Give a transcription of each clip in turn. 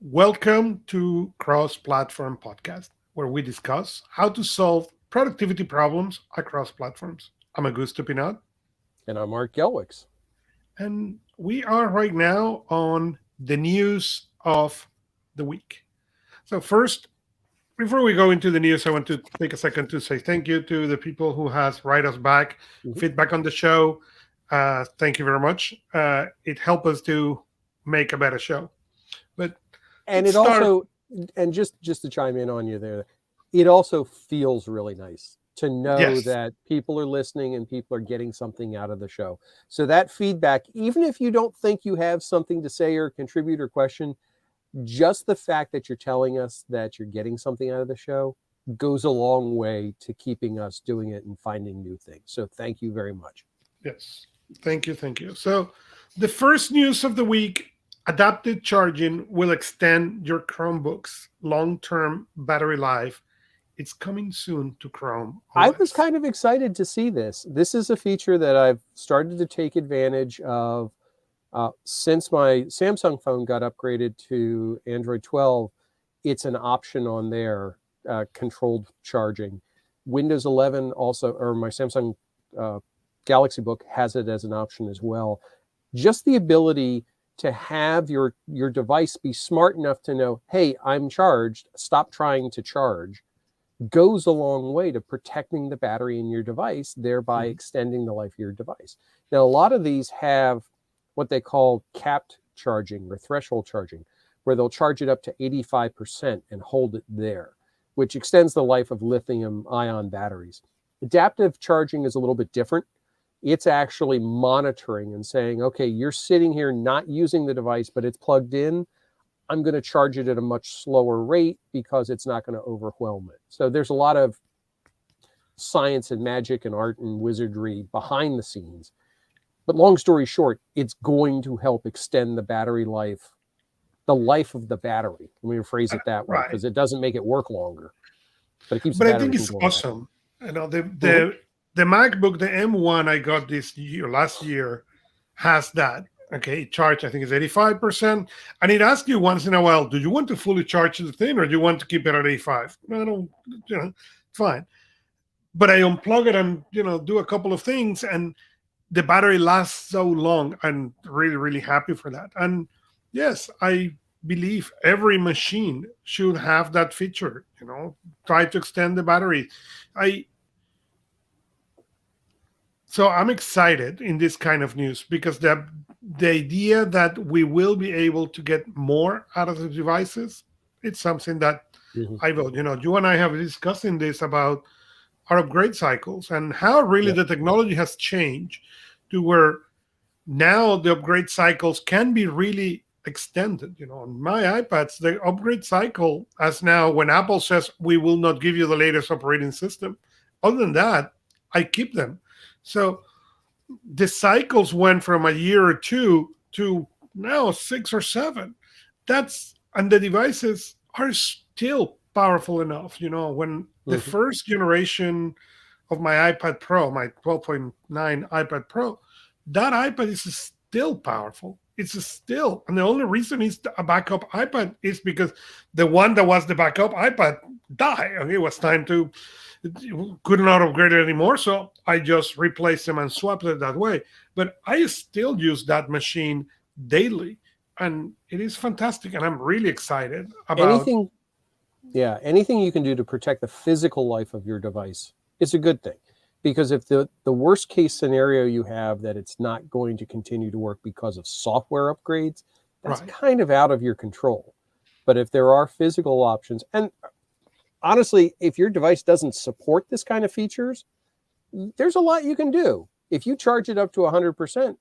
Welcome to CrossPlatform Podcast, where we discuss how to solve productivity problems across platforms. I'm Augusto Pinaud, And I'm Art Gelwicks. and we are right now on the news of the week. So, first, before we go into the news, I want to take a second to say thank you to the people who has write us back, Mhm. feedback on the show. Thank you very much. It helped us to make a better show. But And let's it start. also, and just to chime in on you there, it also feels really nice to know Yes, that people are listening and people are getting something out of the show. So that feedback, even if you don't think you have something to say or contribute or question, just the fact that you're telling us that you're getting something out of the show goes a long way to keeping us doing it and finding new things. So thank you very much. yes. Thank you, thank you. So, the first news of the week, adaptive charging will extend your Chromebook's long-term battery life. It's coming soon to Chrome I was OS. kind of excited to see this. This is a feature that I've started to take advantage of since my Samsung phone got upgraded to Android 12. It's an option on there, controlled charging. Windows 11 also, or my Samsung uh, Galaxy Book has it as an option as well. Just the ability to have your device be smart enough to know, hey, I'm charged. Stop trying to charge goes a long way to protecting the battery in your device, thereby Mhm. extending the life of your device. Now, a lot of these have what they call capped charging or threshold charging, where they'll charge it up to 85% and hold it there, which extends the life of lithium ion batteries. Adaptive charging is a little bit different. It's actually monitoring and saying, okay, you're sitting here not using the device, but it's plugged in. I'm going to charge it at a much slower rate because it's not going to overwhelm it. So there's a lot of science and magic and art and wizardry behind the scenes. But long story short, it's going to help extend the battery life, the life of the battery. Let me rephrase it that way Right. because it doesn't make it work longer, but it keeps the But I battery think from it's going bad. awesome. You know, the Mhm. the the MacBook, the M1 I got this year, last year, has that. Okay, charge I think is 85%. And it asks you once in a while, do you want to fully charge the thing or do you want to keep it at 85? No, I don't, fine. But I unplug it and do a couple of things, and the battery lasts so long. I'm really, really happy for that. And yes, I believe every machine should have that feature. Try to extend the battery. I So I'm excited in this kind of news because the idea that we will be able to get more out of the devices, it's something that Mhm. I vote. You and I have discussing this about our upgrade cycles and how really Yep. the technology has changed to where now the upgrade cycles can be really extended. On my iPads, the upgrade cycle, as now when Apple says we will not give you the latest operating system, other than that, I keep them. So the cycles went from a year or two to now 6 or 7. And the devices are still powerful enough. When the Mhm. first generation of my iPad Pro, my 12.9 iPad Pro, that iPad is still powerful. It's still, and the only reason it's a backup iPad is because the one that was the backup iPad died. Okay, it was time to could not upgrade it anymore, so I just replaced them and swapped it that way. But I still use that machine daily, and it is fantastic, and I'm really excited about. Anything, yeah, anything you can do to protect the physical life of your device is a good thing. Because if the worst case scenario you have that it's not going to continue to work because of software upgrades, that's Right. kind of out of your control. But if there are physical options, and honestly, if your device doesn't support this kind of features, there's a lot you can do. If you charge it up to 100%,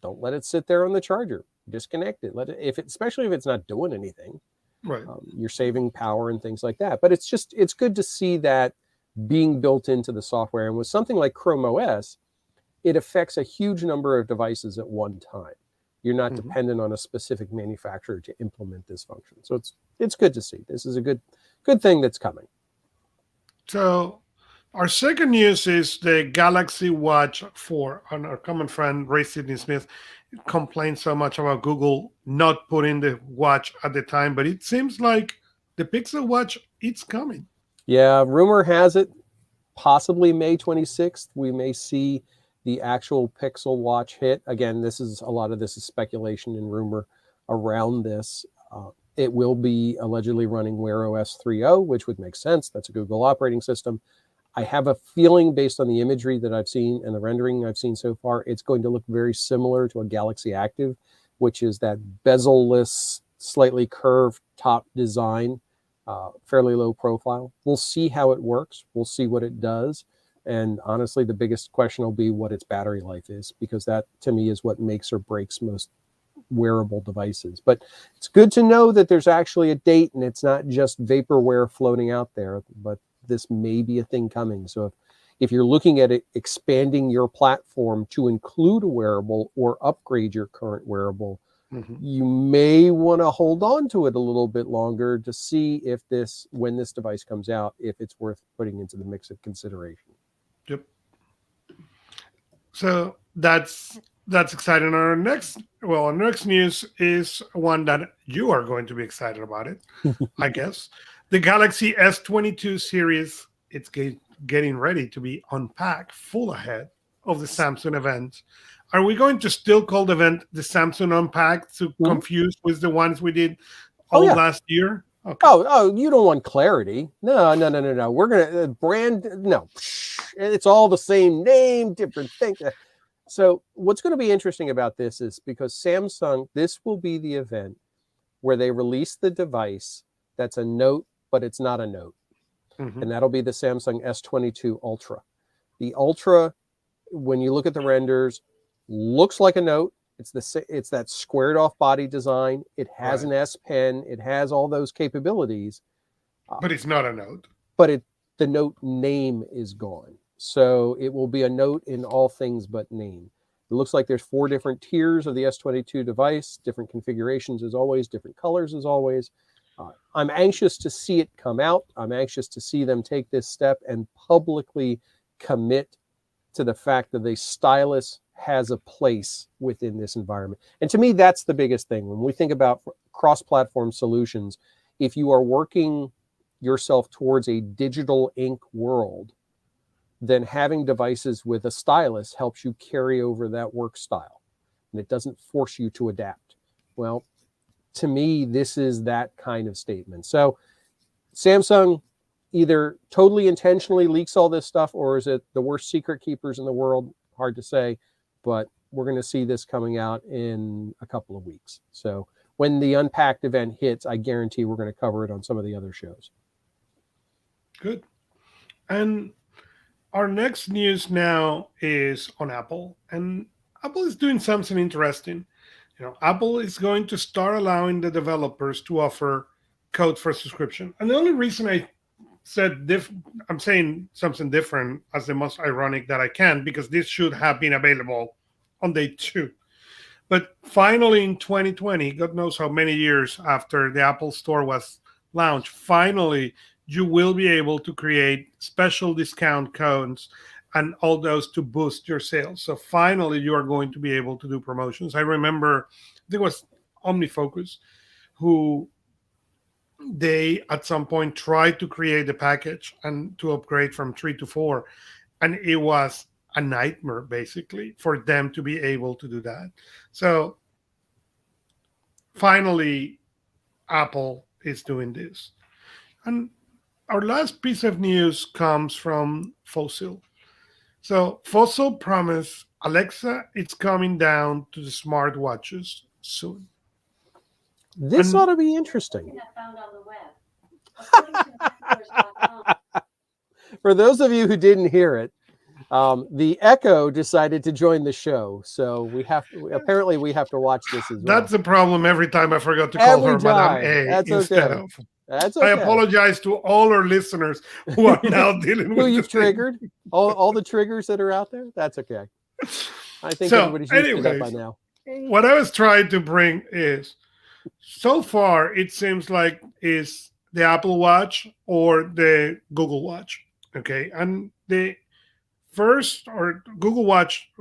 don't let it sit there on the charger. Disconnect it. Let it, if it, especially if it's not doing anything, Right. you're saving power and things like that. But it's good to see that being built into the software. And with something like Chrome OS, it affects a huge number of devices at one time. You're not Mhm. dependent on a specific manufacturer to implement this function. So it's good to see. This is a good thing that's coming. So our second news is the Galaxy Watch 4, and our common friend Ray Sidney Smith complained so much about Google not putting the watch at the time, but it seems like the Pixel Watch, it's coming. Yeah, rumor has it possibly May 26th, we may see the actual Pixel Watch hit. Again, a lot of this is speculation and rumor around this. It will be allegedly running Wear OS 3.0, which would make sense. That's a Google operating system. I have a feeling, based on the imagery that I've seen and the rendering I've seen so far, it's going to look very similar to a Galaxy Active, which is that bezel-less, slightly curved top design, fairly low profile. We'll see how it works. We'll see what it does. And honestly, the biggest question will be what its battery life is, because that, to me, is what makes or breaks most wearable devices. But it's good to know that there's actually a date, and it's not just vaporware floating out there, but this may be a thing coming. So if you're looking at it, expanding your platform to include a wearable or upgrade your current wearable, you may want to hold on to it a little bit longer to see if when this device comes out, if it's worth putting into the mix of consideration. Yep. So that's exciting. Our next news is one that you are going to be excited about it, I guess. The Galaxy S22 series, it's getting ready to be unpacked full ahead of the Samsung event. Are we going to still call the event the Samsung Unpacked to confuse with the ones we did last year? Okay. Oh, you don't want clarity. No. We're going to no. It's all the same name, different thing. So what's going to be interesting about this is because Samsung, this will be the event where they release the device that's a Note, but it's not a Note. And that'll be the Samsung S22 Ultra. The Ultra, when you look at the renders, looks like a Note. It's that squared off body design. It has an S Pen. It has all those capabilities. But it's not a Note. But the Note name is gone. So it will be a Note in all things but name. It looks like there's 4 different tiers of the S22 device, different configurations as always, different colors as always. I'm anxious to see it come out. I'm anxious to see them take this step and publicly commit to the fact that the stylus has a place within this environment. And to me, that's the biggest thing. When we think about cross-platform solutions, if you are working yourself towards a digital ink world, then having devices with a stylus helps you carry over that work style. And it doesn't force you to adapt. Well, to me, this is that kind of statement. So Samsung either totally intentionally leaks all this stuff, or is it the worst secret keepers in the world? Hard to say, but we're going to see this coming out in a couple of weeks. So when the Unpacked event hits, I guarantee we're going to cover it on some of the other shows. Good. And our next news now is on Apple. And Apple is doing something interesting. Apple is going to start allowing the developers to offer code for subscription. And the only reason I said I'm saying something different as the most ironic that I can, because this should have been available on day 2. But finally in 2020, God knows how many years after the Apple Store was launched, finally you will be able to create special discount codes and all those to boost your sales. So finally you are going to be able to do promotions. I remember there was OmniFocus who they at some point tried to create a package and to upgrade from 3 to 4, and it was a nightmare basically for them to be able to do that. So finally Apple is doing this. And our last piece of news comes from Fossil. So Fossil promised Alexa it's coming down to the smartwatches soon. This ought to be interesting. For those of you who didn't hear it, the Echo decided to join the show, so we have to watch this as well. That's the problem. Every time I forgot to call her Madame A That's instead okay. of. That's okay. I apologize to all our listeners who are now dealing with who you've triggered. All the triggers that are out there. That's okay. I think everybody's used to that by now. What I was trying to bring is, so far it seems like is the Apple Watch or the Google Watch. Okay, and the first, or Google Watch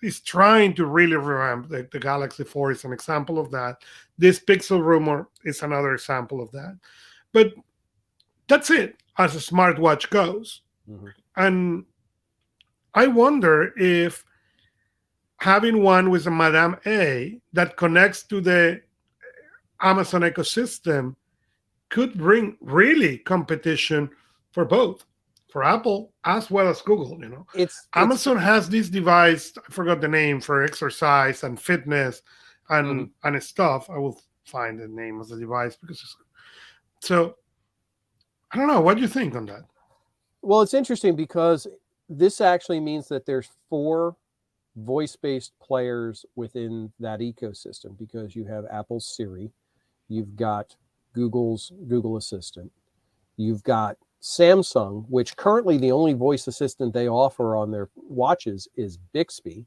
is trying to really revamp the Galaxy 4 is an example of that. This Pixel rumor is another example of that. But that's it as a smartwatch goes. Mhm. And I wonder if having one with a Madame A that connects to the Amazon ecosystem could bring really competition for both, for Apple as well as Google. It's Amazon has this device, I forgot the name, for exercise and fitness mhm. and stuff. I will find the name of the device because so I don't know. What do you think on that? Well, it's interesting because this actually means that there's four voice-based players within that ecosystem because you have Apple's Siri, you've got Google's Google Assistant, you've got Samsung, which currently the only voice assistant they offer on their watches is Bixby,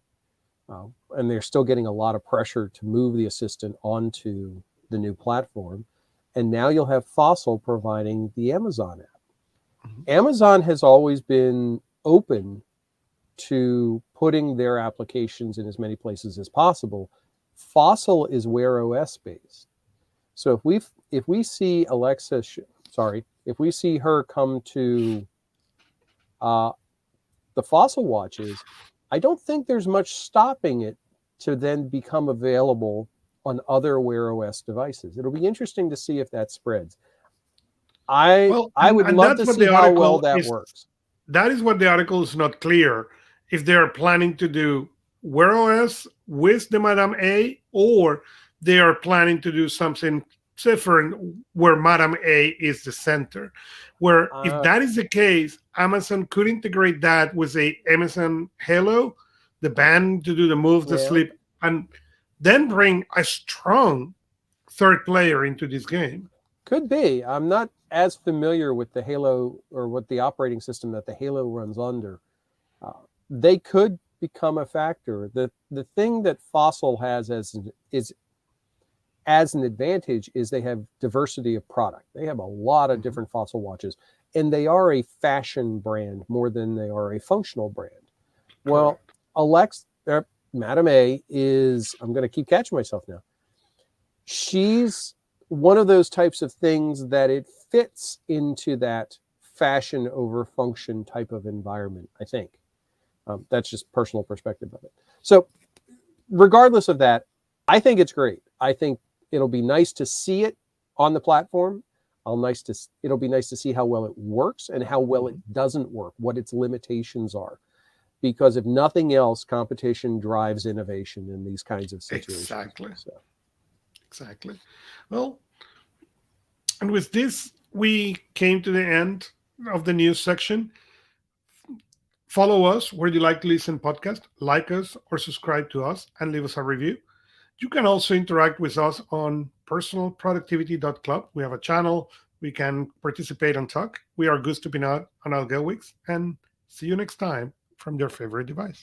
and they're still getting a lot of pressure to move the assistant onto the new platform. And now you'll have Fossil providing the Amazon app. Mhm. Amazon has always been open to putting their applications in as many places as possible. Fossil is Wear OS based. So if we see Alexa, if we see her come to the Fossil watches, I don't think there's much stopping it to then become available on other Wear OS devices. It'll be interesting to see if that spreads. I Well, would and love that's to what see the how well article that is. works. That is what the article is not clear if they are planning to do Wear OS with the Madame A, or they are planning to do something different where Madame A is the center. Where if Uh, that is the case, Amazon could integrate that with a Amazon Halo, the band to do the move, the yeah, sleep, and then bring a strong third player into this game. could be. I'm not as familiar with the Halo or what the operating system that the Halo runs under. Uh, they could become a factor. The thing that Fossil has is as an advantage is they have diversity of product. They have a lot of Mhm. different Fossil watches, and they are a fashion brand more than they are a functional brand. Well, Correct. Alex, Madame A is. I'm going to keep catching myself now. She's one of those types of things that it fits into that fashion over function type of environment. I think that's just personal perspective of it. So, regardless of that, I think it's great. I think it'll be nice to see it on the platform. It'll be nice to see how well it works and how well it doesn't work, what its limitations are. Because if nothing else, competition drives innovation in these kinds of situations. Exactly. So, Exactly. Well, and with this, we came to the end of the news section. Follow us where you like to listen podcast, like us or subscribe to us and leave us a review. You can also interact with us on personalproductivity.club. We have a channel. We can participate and talk. We are Augusto Pinaud and Art Gelwicks. And see you next time from your favorite device.